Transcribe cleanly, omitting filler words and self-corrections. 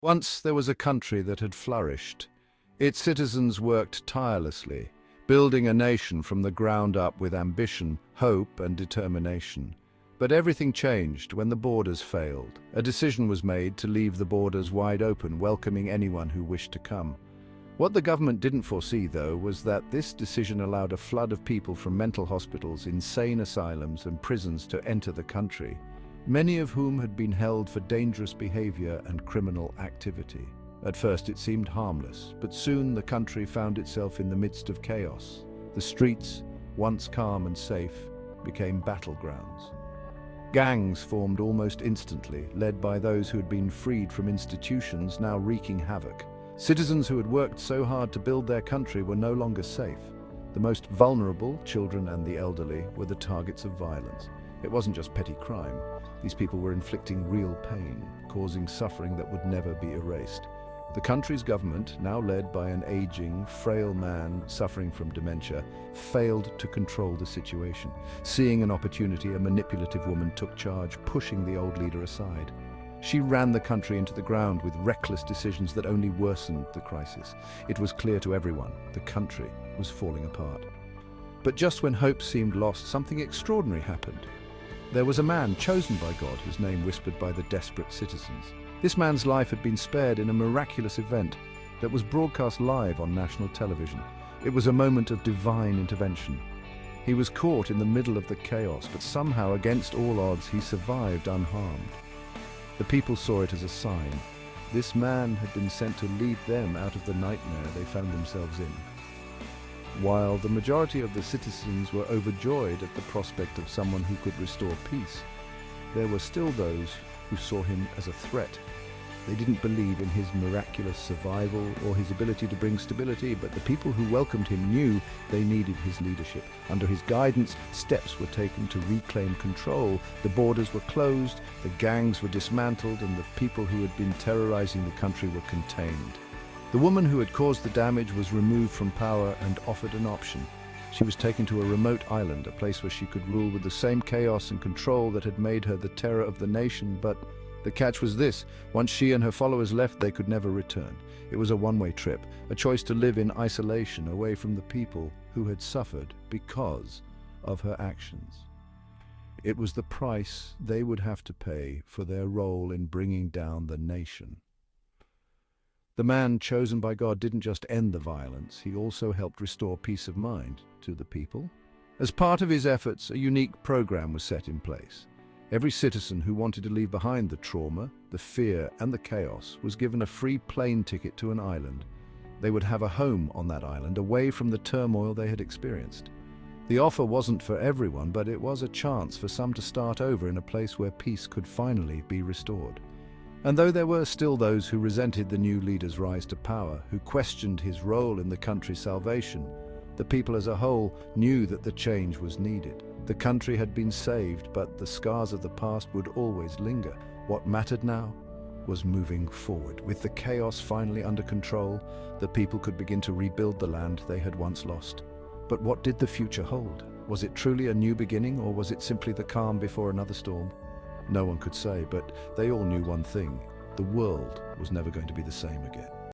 Once there was a country that had flourished. Its citizens worked tirelessly, building a nation from the ground up with ambition, hope, and determination. But everything changed when the borders failed. A decision was made to leave the borders wide open, welcoming anyone who wished to come. What the government didn't foresee, though, was that this decision allowed a flood of people from mental hospitals, insane asylums, and prisons to enter the country, many of whom had been held for dangerous behavior and criminal activity. At first it seemed harmless, but soon the country found itself in the midst of chaos. The streets, once calm and safe, became battlegrounds. Gangs formed almost instantly, led by those who had been freed from institutions now wreaking havoc. Citizens who had worked so hard to build their country were no longer safe. The most vulnerable, children and the elderly, were the targets of violence. It wasn't just petty crime. These people were inflicting real pain, causing suffering that would never be erased. The country's government, now led by an aging, frail man suffering from dementia, failed to control the situation. Seeing an opportunity, a manipulative woman took charge, pushing the old leader aside. She ran the country into the ground with reckless decisions that only worsened the crisis. It was clear to everyone, the country was falling apart. But just when hope seemed lost, something extraordinary happened. There was a man chosen by God whose name whispered by the desperate citizens. This man's life had been spared in a miraculous event that was broadcast live on national television. It was a moment of divine intervention. He was caught in the middle of the chaos, but somehow, against all odds, he survived unharmed. The people saw it as a sign. This man had been sent to lead them out of the nightmare they found themselves in. While the majority of the citizens were overjoyed at the prospect of someone who could restore peace, there were still those who saw him as a threat. They didn't believe in his miraculous survival or his ability to bring stability, but the people who welcomed him knew they needed his leadership. Under his guidance, steps were taken to reclaim control. The borders were closed, the gangs were dismantled, and the people who had been terrorizing the country were contained. The woman who had caused the damage was removed from power and offered an option. She was taken to a remote island, a place where she could rule with the same chaos and control that had made her the terror of the nation. But the catch was this: once she and her followers left, they could never return. It was a one-way trip, a choice to live in isolation, away from the people who had suffered because of her actions. It was the price they would have to pay for their role in bringing down the nation. The man chosen by God didn't just end the violence, he also helped restore peace of mind to the people. As part of his efforts, a unique program was set in place. Every citizen who wanted to leave behind the trauma, the fear, and the chaos was given a free plane ticket to an island. They would have a home on that island, away from the turmoil they had experienced. The offer wasn't for everyone, but it was a chance for some to start over in a place where peace could finally be restored. And though there were still those who resented the new leader's rise to power, who questioned his role in the country's salvation, the people as a whole knew that the change was needed. The country had been saved, but the scars of the past would always linger. What mattered now was moving forward. With the chaos finally under control, the people could begin to rebuild the land they had once lost. But what did the future hold? Was it truly a new beginning, or was it simply the calm before another storm? No one could say, but they all knew one thing: the world was never going to be the same again.